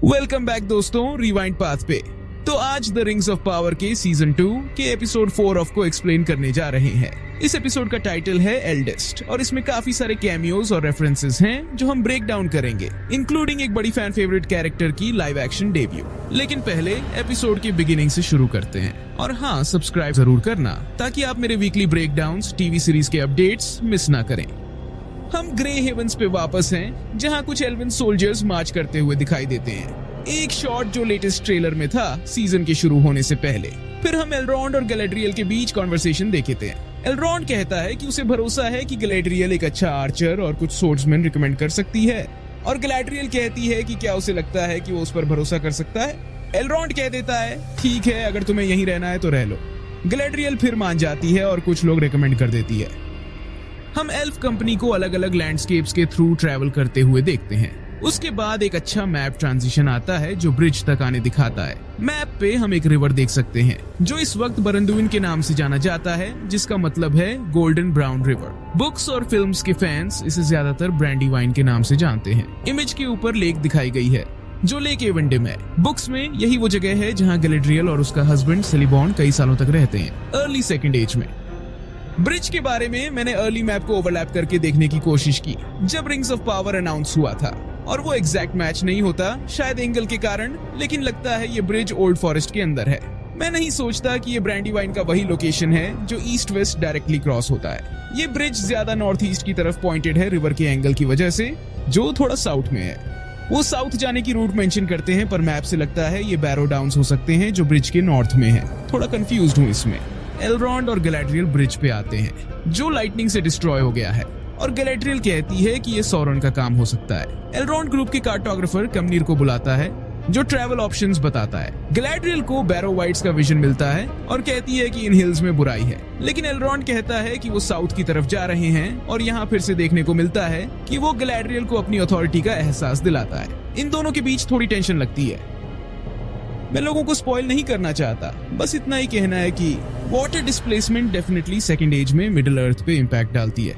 Welcome back दोस्तों rewind path पे। तो आज द रिंग्स ऑफ पावर के सीजन 2 के एपिसोड 4 ऑफ को एक्सप्लेन करने जा रहे हैं। इस एपिसोड का टाइटल है एल्डेस्ट और इसमें काफी सारे कैमियोज और रेफरेंसेस हैं जो हम ब्रेक डाउन करेंगे, इंक्लूडिंग एक बड़ी फैन फेवरेट कैरेक्टर की लाइव एक्शन डेब्यू। लेकिन पहले एपिसोड की बिगिनिंग से शुरू करते हैं। और हाँ, सब्सक्राइब जरूर करना ताकि आप मेरे वीकली ब्रेकडाउन्स, टीवी सीरीज के अपडेट्स मिस ना करें। हम ग्रे हेवंस पे वापस हैं, जहां कुछ एल्वन सोल्जर्स मार्च करते हुए दिखाई देते हैं। एक शॉट जो लेटेस्ट ट्रेलर में था सीजन के शुरू होने से पहले। फिर हम एलरॉन्ड और गैलेड्रियल के बीच कॉन्वर्सेशन देखे थे। एलरॉन्ड कहता है कि उसे भरोसा है कि गैलेड्रियल एक अच्छा आर्चर और कुछ सोर्ड्समैन रिकमेंड कर सकती है, और गैलेड्रियल कहती है कि क्या उसे लगता है कि वो उस पर भरोसा कर सकता है। एलरॉन्ड कह देता है ठीक है, अगर तुम्हें यहीं रहना है तो रह लो। गैलेड्रियल फिर मान जाती है और कुछ लोग रिकमेंड कर देती है। हम एल्फ कंपनी को अलग अलग लैंडस्केप्स के थ्रू ट्रैवल करते हुए देखते हैं। उसके बाद एक अच्छा मैप ट्रांजिशन आता है जो ब्रिज तक आने दिखाता है। मैप पे हम एक रिवर देख सकते हैं जो इस वक्त बरंदुइन के नाम से जाना जाता है, जिसका मतलब है गोल्डन ब्राउन रिवर। बुक्स और फिल्म्स के फैंस इसे ज्यादातर ब्रैंडीवाइन के नाम से जानते हैं। इमेज के ऊपर लेक दिखाई गई है जो लेक एवेंडिम है। बुक्स में यही वो जगह है जहाँ गैलेड्रियल और उसका हस्बैंड सेलिबॉर्न कई सालों तक रहते हैं, अर्ली सेकेंड एज में। ब्रिज के बारे में मैंने अर्ली मैप को ओवरलैप करके देखने की कोशिश की जब रिंग्स ऑफ पावर अनाउंस हुआ था, और वो एग्जैक्ट मैच नहीं होता, शायद एंगल के कारण, लेकिन लगता है ये ब्रिज ओल्ड फॉरेस्ट के अंदर है। मैं नहीं सोचता कि ये ब्रैंडीवाइन का वही लोकेशन है जो ईस्ट वेस्ट डायरेक्टली क्रॉस होता है। ये ब्रिज ज्यादा नॉर्थ ईस्ट की तरफ पॉइंटेड है रिवर के एंगल की वजह से, जो थोड़ा साउथ में है। वो साउथ जाने की रूट मेंशन करते हैं, पर मैप से लगता है ये बैरो डाउन्स हो सकते हैं जो ब्रिज के नॉर्थ में है। थोड़ा कंफ्यूज्ड हूँ इसमें। एलरॉन्ड और गैलेड्रियल ब्रिज पे आते हैं जो लाइटनिंग से डिस्ट्रॉय हो गया है, और गैलेड्रियल कहती है कि ये सौरन का काम हो सकता है। एलरॉन्ड ग्रुप के कार्टोग्राफर कमनीर को बुलाता है जो ट्रैवल ऑप्शंस बताता है। गैलेड्रियल को बैरो वाइट्स का विजन मिलता है और कहती है कि इन हिल्स में बुराई है, लेकिन एलरॉन्ड कहता है कि वो साउथ की तरफ जा रहे हैं, और यहाँ फिर से देखने को मिलता है कि वो गैलेड्रियल को अपनी अथॉरिटी का एहसास दिलाता है। इन दोनों के बीच थोड़ी टेंशन लगती है। मैं लोगों को स्पॉइल नहीं करना चाहता, बस इतना ही कहना है कि water displacement definitely Second Age में मिडिल अर्थ पे इंपैक्ट डालती है।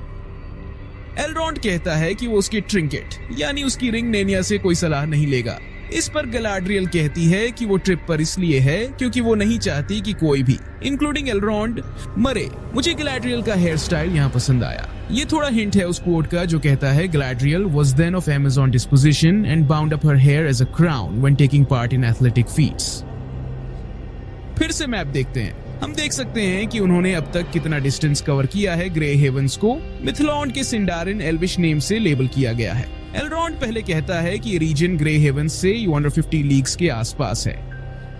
एलरॉन्ड कहता है कि वो उसके ट्रिंकेट यानी उसकी रिंग नेनिया से कोई सलाह नहीं लेगा। इस पर गैलेड्रियल कहती है कि वो ट्रिप पर इसलिए है क्योंकि वो नहीं चाहती कि कोई भी, इंक्लूडिंग एलरॉन्ड, मरे। मुझे गैलेड्रियल का हेयर स्टाइल यहाँ पसंद आया। ये थोड़ा हिंट है उस कोट का जो कहता है गैलेड्रियल was then of Amazon disposition and bound up her hair as a crown when taking part in athletic feats। फिर से मैप देखते हैं। हम देख सकते हैं कि उन्होंने अब तक कितना डिस्टेंस कवर किया है। ग्रे हेवंस को मिथलॉन्ड के सिंडारिन एल्विश नेम से लेबल किया गया है। एलरॉन्ड पहले कहता है कि रीजन ग्रे हेवंस से 150 लीग्स के आसपास है।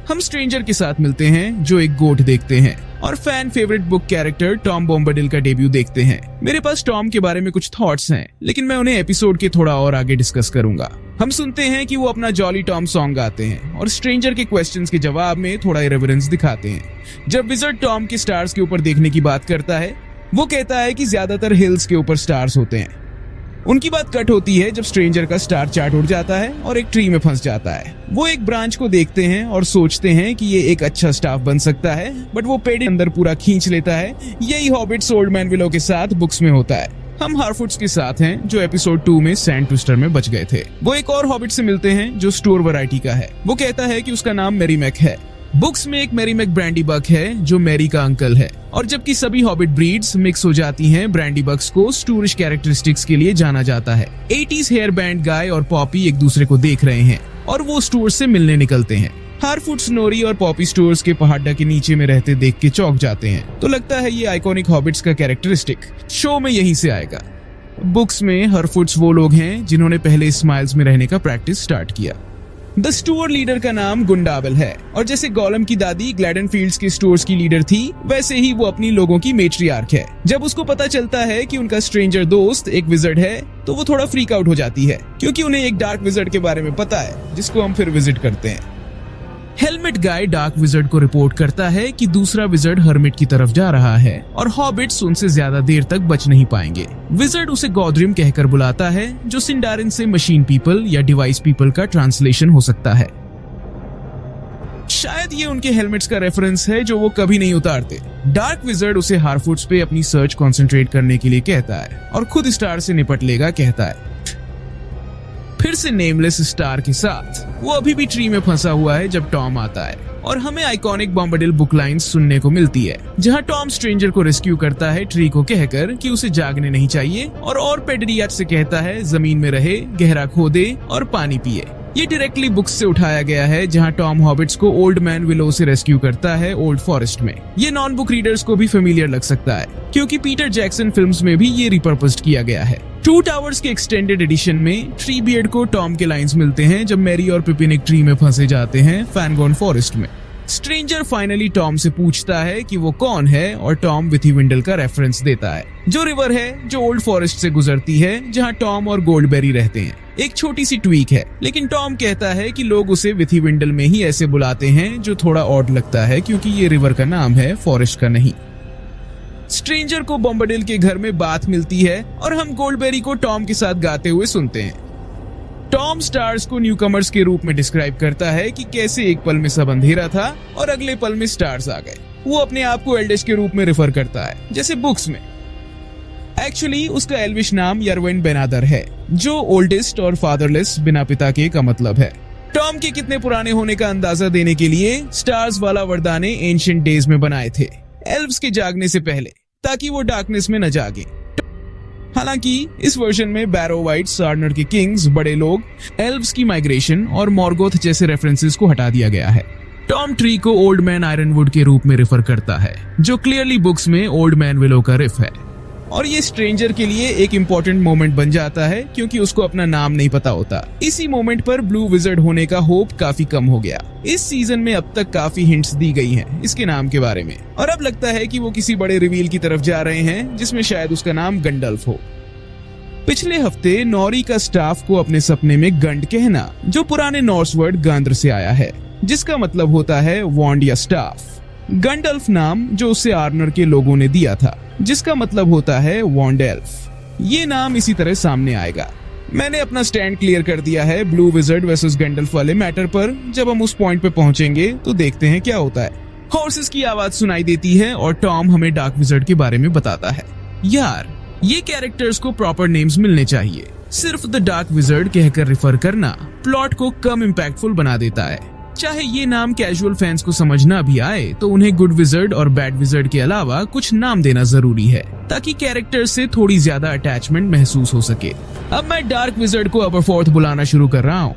हम स्ट्रेंजर के साथ मिलते हैं जो एक गोट देखते हैं, और fan favourite book character Tom Bombadil का डेब्यू देखते हैं। मेरे पास टॉम के बारे में कुछ थॉट्स हैं, लेकिन मैं उन्हें एपिसोड के थोड़ा और आगे डिस्कस करूंगा। हम सुनते हैं कि वो अपना जॉली टॉम सॉन्ग गाते हैं और स्ट्रेंजर के क्वेश्चंस के जवाब में थोड़ा इरेवरेंस दिखाते हैं। जब विजर्ड टॉम के स्टार्स के ऊपर देखने की बात करता है, वो कहता है कि ज्यादातर हिल्स के ऊपर स्टार्स होते हैं। उनकी बात कट होती है जब स्ट्रेंजर का स्टार चार्ट उड़ जाता है और एक ट्री में फंस जाता है। वो एक ब्रांच को देखते हैं और सोचते हैं कि ये एक अच्छा स्टाफ बन सकता है, बट वो पेड़ अंदर पूरा खींच लेता है। यही हॉबिट्स ओल्ड मैन विलो के साथ बुक्स में होता है। हम हारफुट्स के साथ हैं जो एपिसोड 2 में सैंड ट्विस्टर में बच गए थे। वो एक और हॉबिट से मिलते हैं जो स्टोर वैरायटी का है। वो कहता है कि उसका नाम मेरीमैक है। बुक्स में एक मेरीमैक ब्रैंडी बक है जो मैरी का अंकल है, और जबकि सभी हॉबिट ब्रीड्स मिक्स हो जाती हैं, ब्रैंडी बक्स को स्टूरिश कैरेक्टरिस्टिक्स के लिए जाना जाता है। 80s हेयर बैंड गाय और पॉपी एक दूसरे को देख रहे हैं और वो स्टोर से मिलने निकलते हैं। हारफुट स्नोरी और पॉपी स्टोर्स के पहाड़ा के नीचे में रहते देख के चौंक जाते हैं, तो लगता है ये आइकॉनिक हॉबिट्स का कैरेक्टरिस्टिक शो में यहीं से आएगा। बुक्स में हरफुट्स वो लोग हैं जिन्होंने पहले स्माइल्स में रहने का प्रैक्टिस स्टार्ट किया। द स्टोर लीडर का नाम गुंडाबल है, और जैसे गोलम की दादी ग्लैडन फील्ड्स के स्टोर्स की लीडर थी, वैसे ही वो अपनी लोगों की मेट्रियार्क है। जब उसको पता चलता है कि उनका स्ट्रेंजर दोस्त एक विजर्ड है, तो वो थोड़ा फ्रीक आउट हो जाती है, क्योंकि उन्हें एक डार्क विजर्ड के बारे में पता है जिसको हम फिर विजिट करते हैं। हेलमेट गाय डार्क विजर्ड को रिपोर्ट करता है कि दूसरा विजर्ड हर्मिट की तरफ जा रहा है और हॉबिट्स उनसे ज्यादा देर तक बच नहीं पाएंगे। विजर्ड उसे गॉड्रिम कहकर बुलाता है, जो सिंडारिन से मशीन पीपल या डिवाइस पीपल का ट्रांसलेशन हो सकता है। शायद ये उनके हेलमेट्स का रेफरेंस है जो वो कभी नहीं उतारते। डार्क विजर्ड उसे हारफुट्स पे अपनी सर्च कंसंट्रेट करने के लिए कहता है और खुद स्टार से निपट लेगा कहता है। फिर से नेमलेस स्टार के साथ। वो अभी भी ट्री में फंसा हुआ है जब टॉम आता है और हमें आइकॉनिक बॉम्बाडिल बुक लाइन्स सुनने को मिलती है, जहां टॉम स्ट्रेंजर को रेस्क्यू करता है ट्री को कहकर कि उसे जागने नहीं चाहिए और पेडरियाट से कहता है जमीन में रहे, गहरा खोदे और पानी पिए। ये डायरेक्टली बुक्स से उठाया गया है, जहां टॉम हॉबिट्स को ओल्ड मैन विलो से रेस्क्यू करता है ओल्ड फॉरेस्ट में। ये नॉन बुक रीडर्स को भी फेमिलियर लग सकता है, क्योंकि पीटर जैक्सन फिल्म्स में भी ये रिपर्पस्ड किया गया है। 2 टावर्स के एक्सटेंडेड एडिशन में ट्री बियर्ड को टॉम के लाइंस मिलते हैं जब मैरी और पिपिन एक ट्री में फंसे जाते हैं फैनगॉन फॉरेस्ट में। स्ट्रेंजर फाइनली टॉम से पूछता है कि वो कौन है और टॉम विथीविंडल का रेफरेंस देता है, जो रिवर है जो ओल्ड फॉरेस्ट से गुजरती है, जहां टॉम और गोल्डबेरी रहते हैं। एक छोटी सी ट्वीक है, लेकिन टॉम कहता है कि लोग उसे विथीविंडल में ही ऐसे बुलाते हैं, जो थोड़ा ऑड लगता है क्योंकि ये रिवर का नाम है, फॉरेस्ट का नहीं। स्ट्रेंजर को बॉम्बाडिल के घर में बात मिलती है और हम गोल्डबेरी को टॉम के साथ गाते हुए सुनते हैं। टॉम स्टार्स को न्यूकमर्स के रूप में डिस्क्राइब करता है कि कैसे एक पल में सब अंधेरा था और अगले पल में स्टार्स आ गए। वो अपने आप को एल्डिश के रूप में रेफर करता है, जैसे बुक्स में। एक्चुअली उसका एल्विश नाम यरविन बेनादर है, जो ओल्डेस्ट और फादरलेस, बिना पिता के का मतलब है। टॉम के कितने पुराने होने का अंदाजा देने के लिए स्टार्स वाला वरदाने एंशिएंट डेज में बनाए थे, एल्व्स के जागने से पहले, ताकि वो डार्कनेस में न जागे। हालांकि इस वर्जन में बैरो वाइट, सार्नर के किंग्स, बड़े लोग, एल्व्स की माइग्रेशन और मॉर्गोथ जैसे रेफरेंसेस को हटा दिया गया है। टॉम ट्री को ओल्ड मैन आयरनवुड के रूप में रेफर करता है, जो क्लियरली बुक्स में ओल्ड मैन विलो का रिफ है। और ये स्ट्रेंजर के लिए एक इम्पोर्टेंट मोमेंट बन जाता है, क्योंकि उसको अपना नाम नहीं पता होता। इसी मोमेंट पर ब्लू विजर्ड होने का होप काफी कम हो गया। इस सीजन में अब तक काफी हिंट्स दी गई हैं इसके नाम के बारे में, और अब लगता है कि वो किसी बड़े रिवील की तरफ जा रहे हैं, जिसमें शायद उसका नाम गंडल्फ हो। पिछले हफ्ते नॉरी का स्टाफ को अपने सपने में गंड कहना, जो पुराने नॉर्स वर्ड गांद्र से आया है, जिसका मतलब होता है वॉन्ड या स्टाफ। गंडल्फ नाम जो उसे आर्नर के लोगों ने दिया था, जिसका मतलब होता है वॉन्ड एल्फ। ये नाम इसी तरह सामने आएगा। मैंने अपना स्टैंड क्लियर कर दिया है ब्लू विजर्ड वर्सेस गंडल्फ वाले मैटर पर। जब हम उस पॉइंट पे पहुंचेंगे तो देखते हैं क्या होता है। हॉर्सेस की आवाज सुनाई देती है और टॉम हमें डार्क विजर्ड के बारे में बताता है। यार, ये कैरेक्टर्स को प्रॉपर नेम्स मिलने चाहिए। सिर्फ द डार्क विजर्ड कहकर रिफर करना प्लॉट को कम इम्पैक्टफुल बना देता है। चाहे ये नाम कैजुअल फैंस को समझना भी आए, तो उन्हें गुड विजर्ड और बैड विजर्ड के अलावा कुछ नाम देना जरूरी है, ताकि कैरेक्टर से थोड़ी ज्यादा अटैचमेंट महसूस हो सके। अब मैं डार्क विजर्ड को अबरफोर्थ बुलाना शुरू कर रहा हूँ।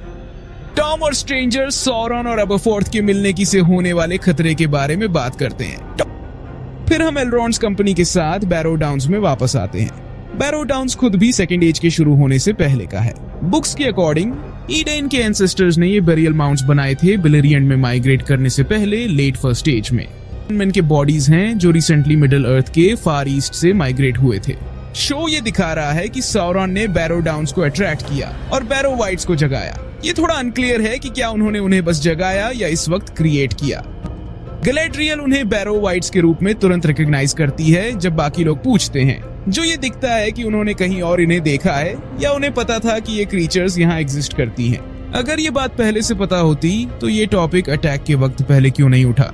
टॉम और स्ट्रेंजर सॉरन और अबरफोर्थ के मिलने की से होने वाले खतरे के बारे में बात करते हैं। फिर हम एलरॉन्ड्स कंपनी के साथ बैरो डाउन्स में वापस आते हैं। बैरो डाउन्स खुद भी सेकेंड एज के शुरू होने से पहले का है। बुक्स के अकॉर्डिंग ईडेन के एंसेस्टर्स ने ये बेरियल माउंट्स बनाए थे बेलेरियन में माइग्रेट करने से पहले, लेट फर्स्ट एज में। इनके बॉडीज हैं जो रिसेंटली मिडिल अर्थ के फार ईस्ट से माइग्रेट हुए थे। शो ये दिखा रहा है कि सॉरन ने बैरो डाउन्स को अट्रैक्ट किया और बैरो वाइट्स को जगाया। ये थोड़ा अनक्लियर है कि क्या उन्होंने उन्हें बस जगाया या इस वक्त क्रिएट किया। गैलेड्रियल उन्हें बैरो वाइट्स के रूप में तुरंत रिकॉग्नाइज करती है जब बाकी लोग पूछते हैं, जो ये दिखता है कि उन्होंने कहीं और इन्हें देखा है या उन्हें पता था कि ये क्रीचर्स यहाँ एग्जिस्ट करती हैं। अगर ये बात पहले से पता होती तो ये टॉपिक अटैक के वक्त पहले क्यों नहीं उठा।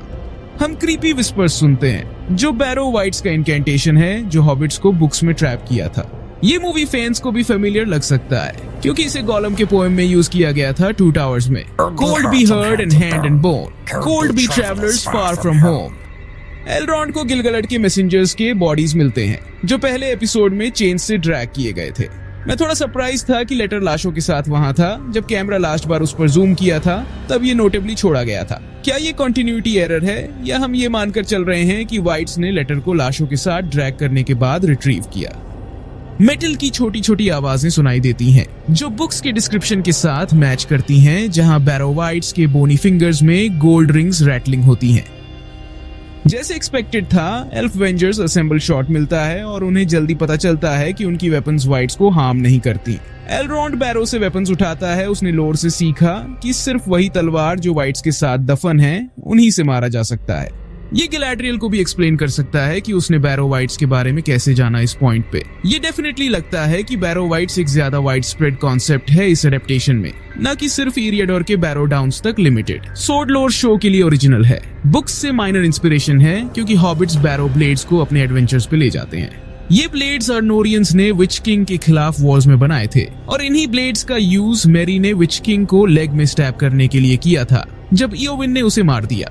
हम क्रीपी विस्पर्स सुनते हैं, जो बैरो वाइट्स का इनकेंटेशन है, जो हॉबिट्स को बुक्स में ट्रैप किया था। ये मूवी फैंस को भी फेमिलियर लग सकता है, क्योंकि इसे गॉलम के पोएम में यूज किया गया था 2 टावर्स में। Cold be heart and hand and bone, cold be travellers far from home. Elrond को गिलगलट के मैसेंजर्स के बॉडीज मिलते हैं, जो पहले एपिसोड में चेन से ड्रैग किए गए थे। मैं थोड़ा सरप्राइज था कि लेटर लाशों के साथ वहां था। जब कैमरा लास्ट बार उस पर जूम किया था, तब ये नोटेबली छोड़ा गया था। क्या ये कंटिन्यूटी एरर है, या हम ये मानकर चल रहे हैं कि वाइट्स ने लेटर को लाशों के साथ ड्रैग करने के बाद रिट्रीव किया। मेटल की छोटी छोटी आवाजें सुनाई देती हैं, जो बुक्स के डिस्क्रिप्शन के साथ मैच करती हैं, जहां बैरो वाइट्स के बोनी फिंगर्स में गोल्ड रिंग्स रैटलिंग होती हैं। जैसे एक्सपेक्टेड था, एल्फ वेंजर्स असेंबल शॉट मिलता है और उन्हें जल्दी पता चलता है कि उनकी वेपन्स वाइट्स को हार्म नहीं करती। एलरॉन्ड बैरो से वेपन्स उठाता है। उसने लोर से सीखा कि सिर्फ वही तलवार जो वाइट्स के साथ दफन है, उन्हीं से मारा जा सकता है। ये गैलाड्रियल को भी एक्सप्लेन कर सकता है कि उसने बैरो वाइट्स के बारे में कैसे जाना इस पॉइंट पे। ये डेफिनेटली लगता है कि बैरो वाइट्स एक ज्यादा वाइड स्प्रेड कॉन्सेप्ट है इस एडेप्टेशन में, न कि सिर्फ इरियडोर के बैरो डाउन्स तक लिमिटेड। सोर्ड लोर शो के लिए ओरिजिनल है, बुक्स से माइनर इंस्पिरेशन है, क्योंकि हॉबिट्स बैरो ब्लेड्स को अपने एडवेंचर्स पे ले जाते हैं। ये ब्लेड्स अर्नोरियंस ने विच किंग के खिलाफ वॉर्स में बनाए थे और इन्हीं ब्लेड्स का यूज मेरी ने विच किंग को लेग में स्टैब करने के लिए किया था जब इओविन ने उसे मार दिया।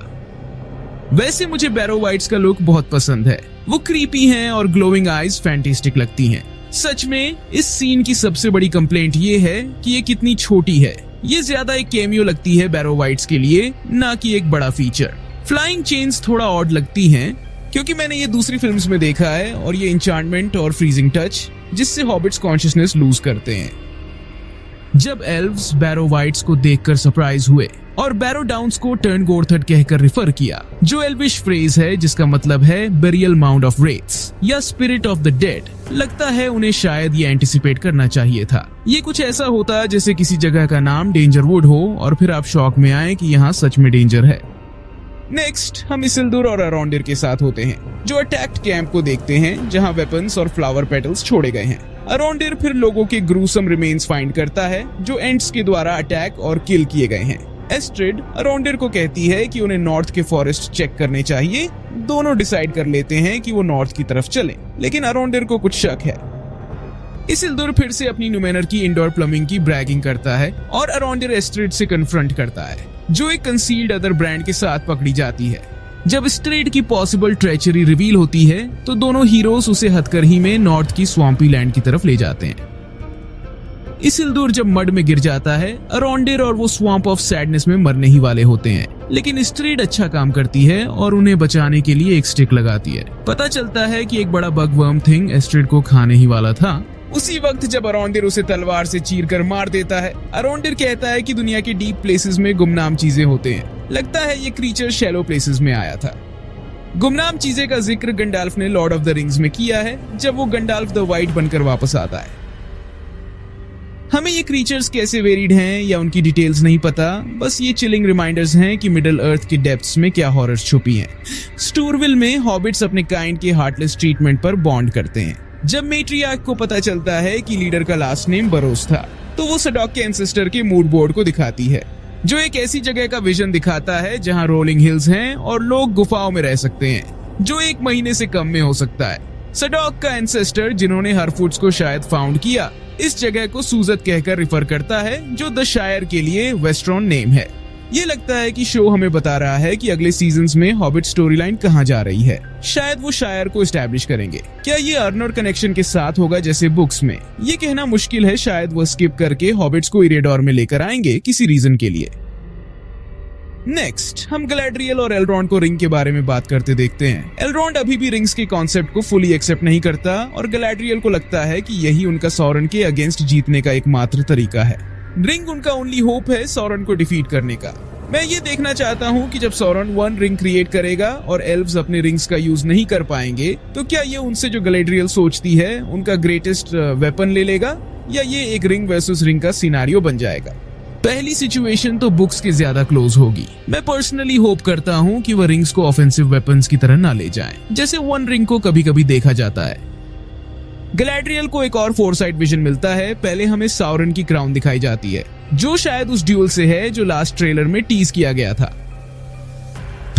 वैसे मुझे बैरो वाइट्स का लुक बहुत पसंद है, वो क्रीपी हैं और ग्लोइंग आईज फैंटास्टिक लगती हैं। सच में इस सीन की सबसे बड़ी कंप्लेंट ये है कि ये कितनी छोटी है। ये ज्यादा एक कैमियो लगती है बैरो वाइट्स के लिए, ना कि एक बड़ा फीचर। फ्लाइंग चेन्स थोड़ा ऑड लगती हैं क्योंकि मैंने ये दूसरी फिल्म्स में देखा है और ये इंचार्टमेंट और फ्रीजिंग टच जिससे हॉबिट्स कॉन्शियसनेस लूज करते हैं। जब एल्व्स बैरो वाइट्स को देखकर सरप्राइज हुए और बैरो डाउन्स को टर्न गोर्थड कहकर रिफर किया, जो एल्विश फ्रेज है जिसका मतलब है बेरियल माउंड ऑफ रेट्स या स्पिरिट ऑफ द डेड, लगता है उन्हें शायद ये एंटिसिपेट करना चाहिए था। ये कुछ ऐसा होता जैसे किसी जगह का नाम डेंजरवुड हो और फिर आप शॉक में आए कि यहाँ सच में डेंजर है। नेक्स्ट हम इसिल्दुर और अराउंडिर के साथ होते हैं, जो अटैक्ड कैंप को देखते हैं जहां वेपन्स और फ्लावर पेटल्स छोड़े गए हैं। अराउंडिर फिर लोगों के ग्रूसम रिमेन्स फाइंड करता है जो एंट्स के द्वारा अटैक और किल किए गए हैं। एस्ट्रिड अराउंडिर को कहती है कि उन्हें नॉर्थ के फॉरेस्ट चेक करने चाहिए। दोनों डिसाइड कर लेते हैं कि वो नॉर्थ की तरफ चलें, लेकिन अराउंडिर को कुछ शक है। इसिल्दुर फिर से अपनी नुमेनर की इंडोर प्लम्बिंग की ब्रैगिंग करता है और अराउंडिर एस्ट्रिड से कन्फ्रंट करता है, जो एक कंसील्ड अदर ब्रांड के साथ पकड़ी जाती है। जब स्ट्रेट की पॉसिबल ट्रेचरी रिवील होती है तो दोनों हीरोज उसे हथकरही में नॉर्थ की स्वाम्पी लैंड की तरफ ले जाते हैं। इसिल्दुर जब मड में गिर जाता है, अराउंडिर और वो स्वाम्प ऑफ सैडनेस में मरने ही वाले होते हैं, लेकिन स्ट्रेट अच्छा काम करती है और उन्हें बचाने के लिए एक स्टिक लगाती है। पता चलता है कि एक बड़ा बगवर्म थिंग एस्ट्रिड को खाने ही वाला था। उसी वक्त जब अराउंडिर उसे तलवार से चीरकर मार देता है, अराउंडिर कहता है कि दुनिया के डीप प्लेसेस में गुमनाम चीजें होते हैं। लगता है ये क्रीचर शैलो प्लेसेस में आया था। गुमनाम चीजें का जिक्र गंडाल्फ ने लॉर्ड ऑफ द रिंग्स में किया है जब वो गंडाल्फ द वाइट बनकर वापस आता है। हमें ये क्रीचर्स कैसे वेरिड हैं या उनकी डिटेल्स नहीं पता, बस ये चिलिंग रिमाइंडर्स हैं कि मिडिल अर्थ के डेप्थ्स में क्या हॉरर्स छुपी हैं। स्टूरविल में हॉबिट्स अपने काइंड के हार्टलेस ट्रीटमेंट पर बॉन्ड करते हैं। जब मेट्रियार्क को पता चलता है कि लीडर का लास्ट नेम बरोस था, तो वो सडॉक के एंसेस्टर के मूड बोर्ड को दिखाती है, जो एक ऐसी जगह का विजन दिखाता है जहां रोलिंग हिल्स हैं और लोग गुफाओं में रह सकते हैं, जो 1 महीने से कम में हो सकता है। सडॉक का एंसेस्टर, जिन्होंने हरफुट्स को शायद फाउंड किया, इस जगह को सूजत कहकर रिफर करता है, जो द शायर के लिए वेस्ट्रॉन नेम है। ये लगता है कि शो हमें बता रहा है कि अगले सीजन्स में हॉबिट स्टोरी लाइन कहाँ जा रही है। शायद वो शायर को एस्टैब्लिश करेंगे। क्या ये अर्नर कनेक्शन के साथ होगा जैसे बुक्स में? ये कहना मुश्किल है। शायद वो स्किप करके हॉबिट्स को इरेडोर में लेकर आएंगे किसी रीजन के लिए। नेक्स्ट हम गैलाड्रियल और एल्रोंड को रिंग के बारे में बात करते देखते हैं। एल्रोंड अभी भी रिंग्स के कॉन्सेप्ट को फुली एक्सेप्ट नहीं करता और गैलाड्रियल को लगता है कि यही उनका सॉरन के अगेंस्ट जीतने का एकमात्र तरीका है। रिंग उनका ओनली होप है सॉरन को डिफीट करने का। मैं ये देखना चाहता हूँ कि जब सॉरन 1 रिंग क्रिएट करेगा और एल्व्स अपने रिंग्स का यूज नहीं कर पाएंगे, तो क्या ये उनसे जो गैलाड्रियल सोचती है उनका ग्रेटेस्ट वेपन ले लेगा, या ये एक रिंग वर्सेस रिंग का सिनेरियो बन जाएगा। पहली सिचुएशन तो बुक्स के ज्यादा क्लोज होगी। मैं पर्सनली होप करता हूँ कि वह रिंग्स को ऑफेंसिव वेपन्स की तरह ना ले जाएं, जैसे 1 रिंग को कभी कभी देखा जाता है। गैलाड्रियल को एक और फोरसाइट विजन मिलता है। पहले हमें साउरन की क्राउन दिखाई जाती है, जो शायद उस ड्यूल से है जो लास्ट ट्रेलर में टीज किया गया था।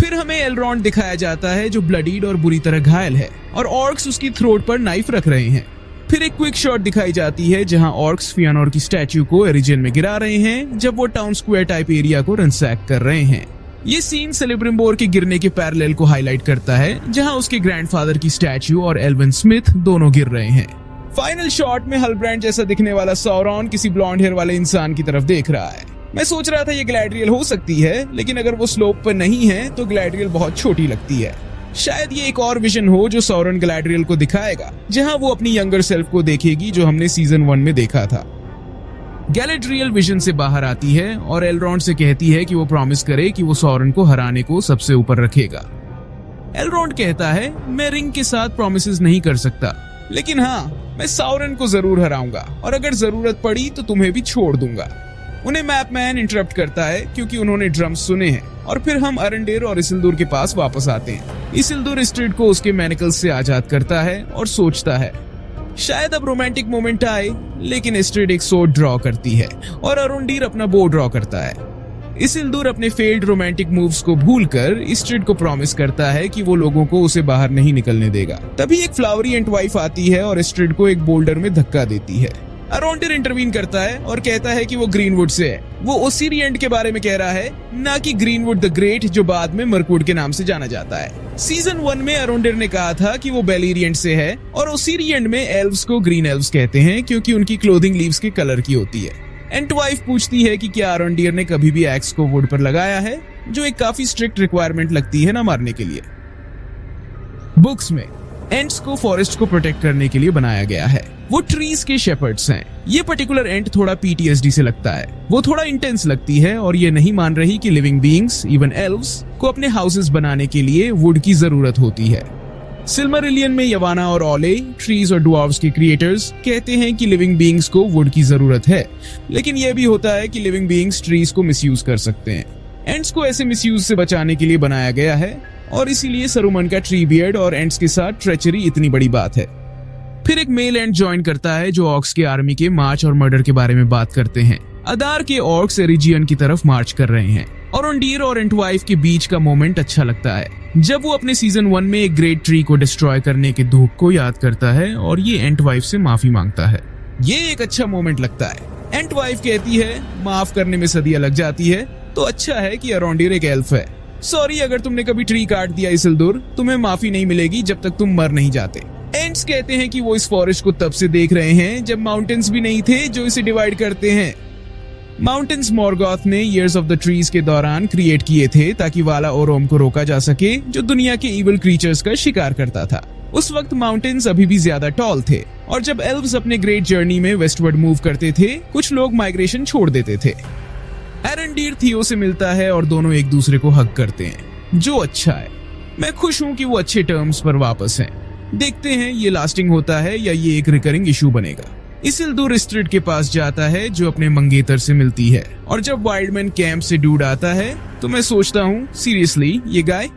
फिर हमें एल्रोंड दिखाया जाता है जो ब्लडीड और बुरी तरह घायल है और ऑर्क्स उसकी थ्रोट पर नाइफ रख रहे हैं। फिर एक क्विक शॉट दिखाई जाती है जहां ऑर्क्स फियानोर की स्टैच्यू को एरिजियन में गिरा रहे हैं जब वो टाउन स्क्वायर टाइप एरिया को रनसैक कर रहे हैं। ये सीन सेलिब्रिम्बोर के गिरने के पैरेलल को हाईलाइट करता है, जहां उसके ग्रैंडफादर की स्टैच्यू और एल्विन स्मिथ दोनों गिर रहे हैं। फाइनल शॉट में हलब्रांड जैसा दिखने वाला सॉरन किसी ब्लॉन्ड हेयर वाले इंसान की तरफ देख रहा है। मैं सोच रहा था ये गैलाड्रियल हो सकती है, लेकिन अगर वो स्लोप पर नहीं है तो गैलाड्रियल बहुत छोटी लगती है। शायद ये एक और विजन हो जो सॉरन गैलाड्रियल को दिखाएगा, जहां वो अपनी यंगर सेल्फ को देखेगी जो हमने सीजन 1 में देखा था। गैलाड्रियल विजन से बाहर आती है और एल्रोंड से कहती है कि वो प्रॉमिस करे कि वो सॉरन को हराने को सबसे ऊपर रखेगा। एल्रोंड कहता है, मैं रिंग के साथ प्रॉमिसेस नहीं कर सकता, लेकिन हाँ, मैं सॉरन को जरूर हराऊंगा और अगर जरूरत पड़ी तो तुम्हें भी छोड़ दूंगा। उन्हें मैपमैन इंटरप्ट करता है क्योंकि उन्होंने ड्रम्स सुने हैं और फिर हम अरेंडेर और इसिल्दुर के पास वापस आते हैं। इसिल्दुर इस्ट्रिड को उसके मैनिकल्स से आजाद करता है और सोचता है शायद अब रोमांटिक मोमेंट आए, लेकिन इस्ट्रिड एक सोर्ड ड्रॉ करती है और अरुंडीर अपना बो ड्रॉ करता है। इसिल्दुर अपने फेल्ड रोमांटिक मूव्स को भूलकर इस्ट्रिड को प्रॉमिस करता है कि वो लोगों को उसे बाहर नहीं निकलने देगा। तभी एक फ्लावरी एंटवाइफ आती है और इस्ट्रिड को एक बोल्डर में धक्का देती है। अराउंडर इंटरवीन करता है और कहता है कि वो ग्रीनवुड से है। वो ओसिरिएंट के बारे में कह रहा है, ना कि ग्रीनवुड द ग्रेट, जो बाद में मर्कवुड के नाम से जाना जाता है। सीजन 1 में अराउंडर ने कहा था कि वो बेलिरिएंट से है और ओसिरिएंट में एल्व्स को ग्रीन एल्व्स कहते हैं क्योंकि उनकी क्लोथिंग लीव्स के कलर की होती है। एंटवाइफ पूछती है कि क्या अराउंडर ने कभी भी एक्स को वुड पर लगाया है, जो एक काफी स्ट्रिक्ट रिक्वायरमेंट लगती है ना मारने के लिए। बुक्स में एंट्स को फॉरेस्ट को प्रोटेक्ट करने के लिए बनाया गया है। वो ट्रीज के शेपर्ड्स हैं। ये पर्टिकुलर एंट थोड़ा पीटीएसडी से लगता है। वो थोड़ा इंटेंस लगती है और ये नहीं मान रही कि लिविंग बीइंग्स, इवन एल्व्स, को अपने हाउसेस बनाने के लिए वुड की जरूरत होती है। सिल्मारिलियन में यवाना और ओले, ट्रीज और ड्वार्व्स के क्रिएटर्स, कहते हैं कि लिविंग बीइंग्स को वुड की जरूरत है, लेकिन यह भी होता है कि लिविंग बीइंग्स ट्रीज को मिसयूज कर सकते हैं। एंट्स को ऐसे मिसयूज से बचाने के लिए बनाया गया है और इसीलिए सरुमन का ट्री बियर्ड और एंट्स के साथ ट्रेचरी इतनी बड़ी बात है। फिर एक मेल एंट ज्वाइन करता है जो ऑर्क्स के आर्मी के मार्च और मर्डर के बारे में बात करते हैं। अदार के ऑर्क्स एरिजियन की तरफ मार्च कर रहे हैं और ओंडीर और एंटवाइफ के बीच का मोमेंट अच्छा लगता है जब वो अपने सीजन 1 में एक ग्रेट ट्री को डिस्ट्रॉय करने के दुख को याद करता है और ये एंटवाइफ से माफी मांगता है। ये एक अच्छा मोमेंट लगता है। एंटवाइफ कहती है, माफ करने में सदियां लग जाती है, तो अच्छा है कि अराउंडर एक एल्फ है। सॉरी अगर तुमने कभी ट्री काट दिया इसिल्दुर, तुम्हें माफी नहीं मिलेगी जब तक तुम मर नहीं जाते। एंट्स कहते हैं कि वो इस फॉरेस्ट को तब से देख रहे हैं जब माउंटेन्स भी नहीं थे जो इसे डिवाइड करते हैं। माउंटेन्स मॉर्गोथ ने ईयर्स ऑफ द ट्रीज के दौरान क्रिएट किए थे ताकि वाला ओरोम को रोका जा सके, जो दुनिया के इविल क्रीचर्स का शिकार करता था। उस वक्त माउंटेन्स अभी भी ज्यादा टॉल थे और जब एल्व्स अपने ग्रेट जर्नी में वेस्टवर्ड मूव करते थे, कुछ लोग माइग्रेशन छोड़ देते थे। एरंडीर थियो से मिलता है और दोनों एक दूसरे को हग करते हैं, जो अच्छा है। मैं खुश हूँ कि वो अच्छे टर्म्स पर वापस हैं। देखते हैं ये लास्टिंग होता है या ये एक रिकरिंग इशू बनेगा। इसिल्दुर इस्ट्रिड के पास जाता है जो अपने मंगेतर से मिलती है और जब वाइल्डमैन कैंप से डूड आता है तो मैं सोचता हूँ, सीरियसली ये गाय?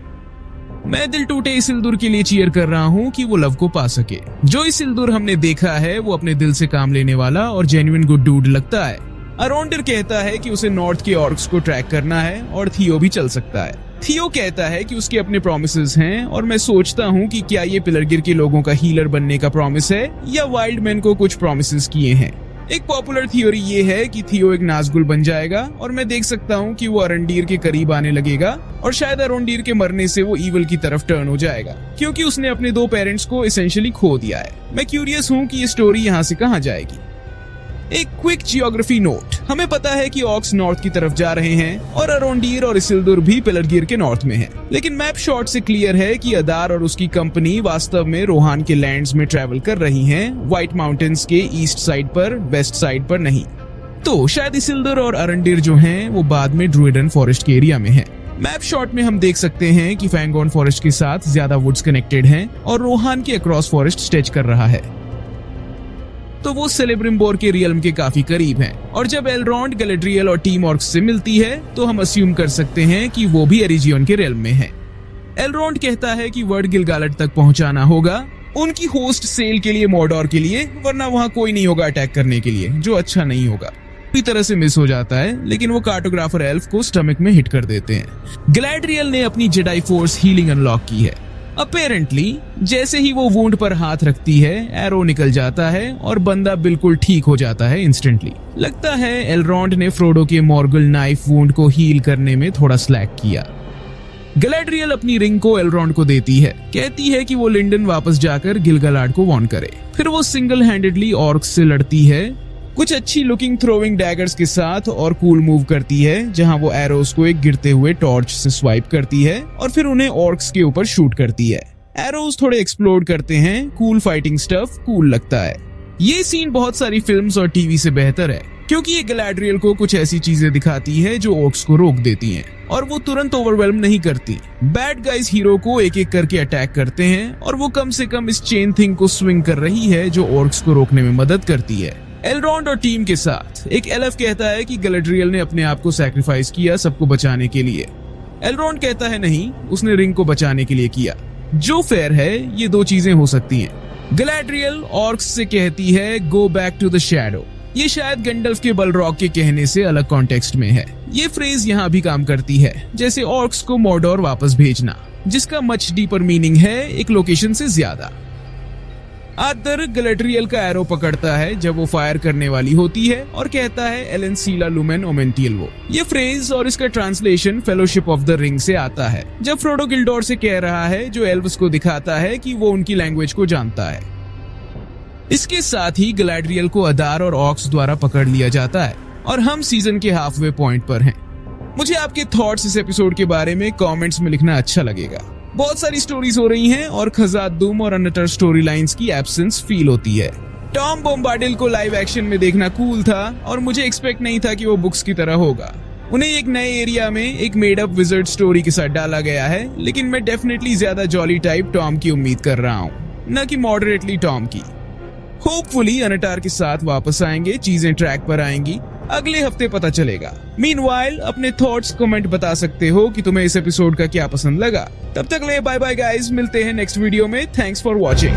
मैं दिल टूटे इसिल्दुर के लिए चीयर कर रहा हूँ कि वो लव को पा सके। जो इसिल्दुर हमने देखा है वो अपने दिल से काम लेने वाला और जेन्युइन गुड डूड लगता है। अराउंडर कहता है कि उसे नॉर्थ के ऑर्क्स को ट्रैक करना है और थियो भी चल सकता है। थियो कहता है कि उसके अपने प्रॉमिसेस हैं और मैं सोचता हूँ कि क्या ये पिलरगिर के लोगों का हीलर बनने का प्रॉमिस है या वाइल्डमैन को कुछ प्रॉमिसेस किए हैं। एक पॉपुलर थ्योरी ये है कि थियो एक नाज़गुल बन जाएगा और मैं देख सकता हूँ कि वो अरंडीर के करीब आने लगेगा और शायद अरंडीर के मरने से वो ईवल की तरफ टर्न हो जाएगा क्योंकि उसने अपने 2 पेरेंट्स को एसेंशियली खो दिया है। मैं क्यूरियस हूँ कि ये स्टोरी यहाँ से कहाँ जाएगी। एक क्विक जियोग्राफी नोट, हमें पता है कि ऑक्स नॉर्थ की तरफ जा रहे हैं और अराउंडीर और इसिल्दुर भी पिलरगिर के नॉर्थ में हैं। लेकिन मैप शॉट से क्लियर है कि अदार और उसकी कंपनी वास्तव में रोहान के लैंड्स में ट्रैवल कर रही हैं, व्हाइट माउंटेन्स के ईस्ट साइड पर, वेस्ट साइड पर नहीं। तो शायद इसिल्दुर और अराउंडीर जो हैं वो बाद में ड्रुइडन फॉरेस्ट के एरिया में हैं। मैप शॉट में हम देख सकते हैं कि फैंगोन फॉरेस्ट के साथ ज्यादा वुड्स कनेक्टेड हैं और रोहान के अक्रॉस फॉरेस्ट स्ट्रेच कर रहा है, तो वो सेलेब्रिम्बोर के रियल्म के काफी करीब हैं। और जब एलरॉन्ड गैलेड्रियल और टीम ऑर्क्स से मिलती है तो हम अस्यूम कर सकते हैं कि वो भी एरिजियन के रियल्म में है। एलरॉन्ड कहता है कि वर्ड गिलगालट तक पहुंचाना होगा उनकी होस्ट सेल के लिए, मॉर्डोर के लिए, वरना वहां कोई नहीं होगा अटैक करने के लिए, जो अच्छा नहीं होगा। पूरी तरह से मिस हो जाता है लेकिन वो कार्टोग्राफर एल्फ को स्टमक में हिट कर देते हैं। गैलेड्रियल ने अपनी जेडाई फोर्स हीलिंग अनलॉक की है। अपेरेंटली जैसे ही वो वुंड पर हाथ रखती है, एरो निकल जाता है और बंदा बिल्कुल ठीक हो जाता है इंस्टेंटली। लगता है एलरॉन्ड ने फ्रोडो के मॉर्गल नाइफ वुंड को हील करने में थोड़ा स्लैक किया। गैलेड्रियल अपनी रिंग को एलरॉन्ड को देती है, कहती है कि वो लिंडन वापस जाकर गिलगालाड को वॉर्न करे। फिर वो सिंगल हैंडेडली ऑर्क्स से लड़ती है, कुछ अच्छी लुकिंग थ्रोइंग डैगर्स के साथ और कूल मूव करती है, जहां वो एरोस को एक गिरते हुए टॉर्च से स्वाइप करती है और फिर उन्हें ऑर्क्स के ऊपर शूट करती है। एरोस थोड़े एक्सप्लोड करते हैं, कूल फाइटिंग स्टफ, कूल लगता है। ये सीन बहुत सारी फिल्म्स और टीवी से बेहतर है क्योंकि ये गैलेड्रियल को कुछ ऐसी चीजें दिखाती है जो ऑर्क्स को रोक देती हैं और वो तुरंत ओवरवेल्म नहीं करती। बैड गाइज हीरो को एक एक करके अटैक करते हैं और वो कम से कम इस चेन थिंग को स्विंग कर रही है जो ऑर्क्स को रोकने में मदद करती है। एलरॉन्ड और टीम के साथ एक एल्फ कहता है कि गैलेड्रियल ने अपने आप को सैक्रिफाइस किया सबको बचाने के लिए। एलरॉन्ड कहता है नहीं, उसने रिंग को बचाने के लिए किया। जो फेयर है, ये 2 चीजें हो सकती हैं। गैलेड्रियल ऑर्क्स से कहती है go back to the shadow. ये शायद गैंडल्फ के बलरॉक के कहने से अलग कॉन्टेक्स्ट में है। ये फ्रेज यहाँ भी काम करती है, जैसे ऑर्क्स को मॉर्डोर वापस भेजना, जिसका मच डीपर मीनिंग है एक लोकेशन से ज्यादा। आर्थर गैलेड्रियल का एरो पकड़ता है जब वो फायर करने वाली होती है और कहता है एलन सीला लुमेन ओमेंटियल्वो। ये फ्रेज और इसका translation fellowship of the ring से आता है, जब फ्रोडो गिल्डोर से कह रहा है, जो एल्व्स को दिखाता है कि वो उनकी लैंग्वेज को जानता है। इसके साथ ही गैलेड्रियल को अदार और ऑक्स द्वारा पकड़ लिया जाता है और हम सीजन के हाफवे पॉइंट पर हैं। मुझे आपके थॉट्स इस एपिसोड के बारे में कमेंट्स में लिखना अच्छा लगेगा। बहुत सारी स्टोरीज हो रही हैं और खजात-दूम और अनटर स्टोरी लाइन्स की एब्सेंस फील होती है। टॉम बॉम्बार्डिल को लाइव एक्शन में देखना कूल था और मुझे एक्सपेक्ट नहीं था कि वो बुक्स की तरह होगा। उन्हें एक नए एरिया में एक मेड अप विजर्ड स्टोरी के साथ डाला गया है, लेकिन मैं डेफिनेटली ज्यादा जॉली टाइप टॉम की उम्मीद कर रहा हूँ, न कि मॉडरेटली टॉम की। होपफुली अनटार के साथ वापस आएंगे, चीजें ट्रैक पर आएंगी, अगले हफ्ते पता चलेगा। मीनवाइल अपने थॉट्स कमेंट बता सकते हो कि तुम्हें इस एपिसोड का क्या पसंद लगा। तब तक ले बाय बाय गाइस, मिलते हैं नेक्स्ट वीडियो में। Thanks for watching.